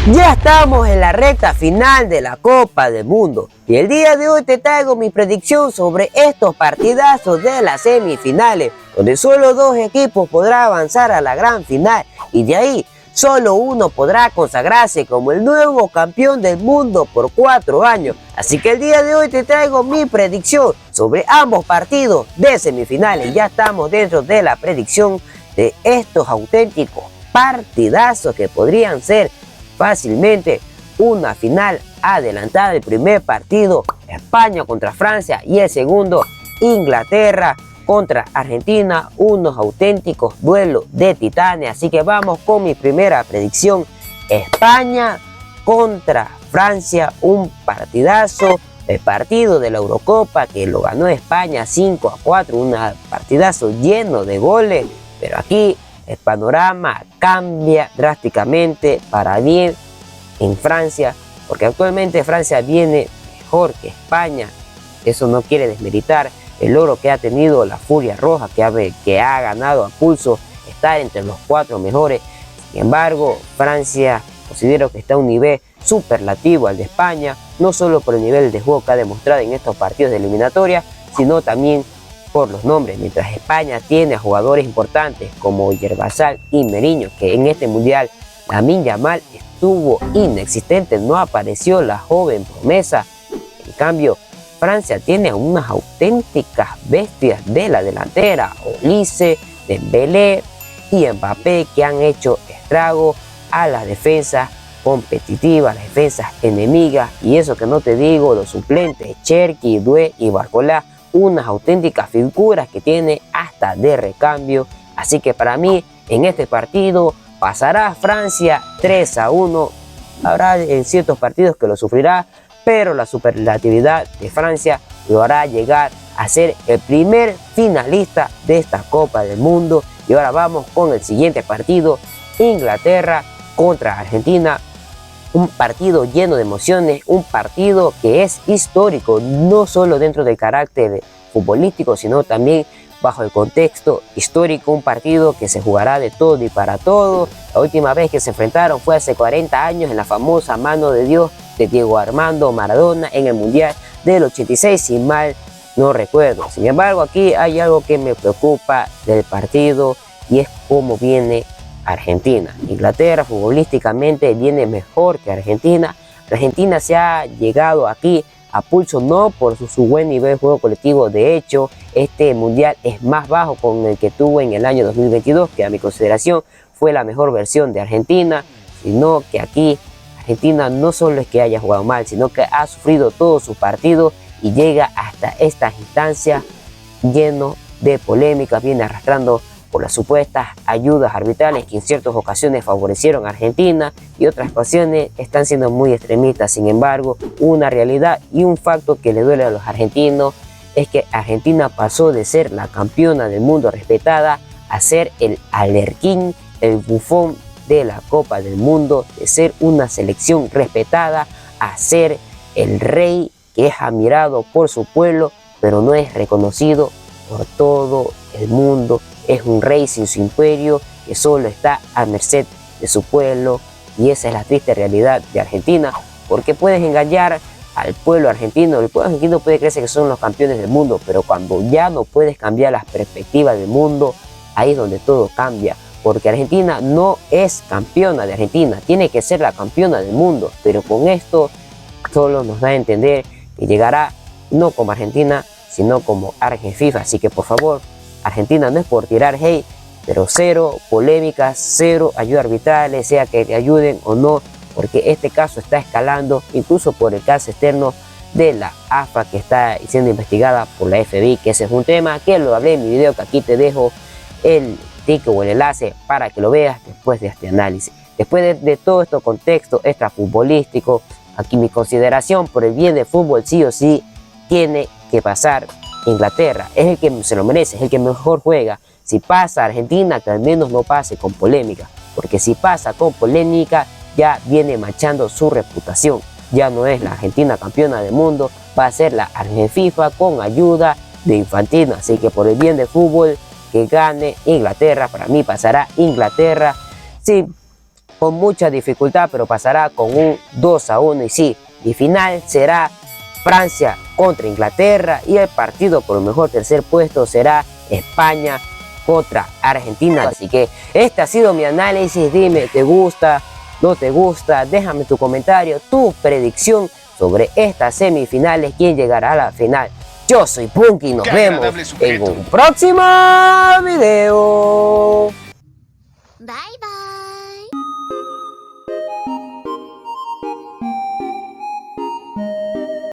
Ya estamos en la recta final de la Copa del Mundo y el día de hoy te traigo mi predicción sobre estos partidazos de las semifinales, donde solo dos equipos podrán avanzar a la gran final y de ahí solo uno podrá consagrarse como el nuevo campeón del mundo por 4 años. Así que el día de hoy te traigo mi predicción sobre ambos partidos de semifinales. Ya estamos dentro de la predicción de estos auténticos partidazos que podrían ser fácilmente una final adelantada. El primer partido, España contra Francia, y el segundo, Inglaterra contra Argentina, unos auténticos duelos de titanes. Así que vamos con mi primera predicción: España contra Francia, un partidazo. El partido de la Eurocopa que lo ganó España 5-4, un partidazo lleno de goles, pero aquí el panorama cambia drásticamente para bien en Francia, porque actualmente Francia viene mejor que España. Eso no quiere desmeritar el logro que ha tenido la Furia Roja, que ha ganado a pulso estar entre los 4 mejores. Sin embargo, Francia considero que está a un nivel superlativo al de España, no solo por el nivel de juego que ha demostrado en estos partidos de eliminatoria, sino también por los nombres. Mientras España tiene a jugadores importantes como Yerbasal y Meriño, que en este mundial Lamine Yamal estuvo inexistente, no apareció la joven promesa. En cambio, Francia tiene unas auténticas bestias de la delantera, Olise, Dembélé y Mbappé, que han hecho estrago a las defensas competitivas, las defensas enemigas, y eso que no te digo, los suplentes Cherki, Doué y Barcola, unas auténticas figuras que tiene hasta de recambio. Así que para mí en este partido pasará Francia 3-1. Habrá en ciertos partidos que lo sufrirá, pero la superlatividad de Francia lo hará llegar a ser el primer finalista de esta Copa del Mundo. Y ahora vamos con el siguiente partido: Inglaterra contra Argentina. Un partido lleno de emociones, un partido que es histórico, no solo dentro del carácter futbolístico, sino también bajo el contexto histórico. Un partido que se jugará de todo y para todo. La última vez que se enfrentaron fue hace 40 años en la famosa mano de Dios de Diego Armando Maradona en el Mundial del 86, si mal no recuerdo. Sin embargo, aquí hay algo que me preocupa del partido y es cómo viene Argentina. Inglaterra futbolísticamente viene mejor que Argentina. Argentina se ha llegado aquí a pulso no por su buen nivel de juego colectivo. De hecho, este mundial es más bajo con el que tuvo en el año 2022, que a mi consideración fue la mejor versión de Argentina, sino que aquí Argentina no solo es que haya jugado mal, sino que ha sufrido todos sus partidos y llega hasta estas instancias lleno de polémica. Viene arrastrando por las supuestas ayudas arbitrales que en ciertas ocasiones favorecieron a Argentina y otras ocasiones están siendo muy extremistas. Sin embargo, una realidad y un facto que le duele a los argentinos es que Argentina pasó de ser la campeona del mundo respetada a ser el alerquín, el bufón de la Copa del Mundo, de ser una selección respetada a ser el rey que es admirado por su pueblo, pero no es reconocido por todo el mundo. Es un rey sin su imperio que solo está a merced de su pueblo, y esa es la triste realidad de Argentina, porque puedes engañar al pueblo argentino. El pueblo argentino puede creerse que son los campeones del mundo, pero cuando ya no puedes cambiar las perspectivas del mundo, ahí es donde todo cambia, porque Argentina no es campeona de Argentina, tiene que ser la campeona del mundo. Pero con esto solo nos da a entender que llegará no como Argentina, sino como Argenfifa. Así que por favor, Argentina, no es por tirar hate, pero cero polémicas, cero ayuda arbitrales, sea que te ayuden o no, porque este caso está escalando, incluso por el caso externo de la AFA que está siendo investigada por la FBI, que ese es un tema que lo hablé en mi video, que aquí te dejo el link o el enlace para que lo veas después de este análisis. Después de todo este contexto extrafutbolístico, aquí mi consideración por el bien del fútbol sí o sí tiene que pasar Inglaterra. Es el que se lo merece, es el que mejor juega. Si pasa Argentina, que al menos no pase con polémica, porque si pasa con polémica ya viene manchando su reputación. Ya no es la Argentina campeona del mundo, va a ser la Argenfifa con ayuda de Infantino. Así que por el bien del fútbol, que gane Inglaterra. Para mí pasará Inglaterra. Sí, con mucha dificultad, pero pasará con un 2-1. Y sí, mi final será Francia contra Inglaterra y el partido por el mejor tercer puesto será España contra Argentina. Así que este ha sido mi análisis. Dime, ¿te gusta? ¿No te gusta? Déjame tu comentario, tu predicción sobre estas semifinales, quién llegará a la final. Yo soy Punky y nos vemos en un próximo video.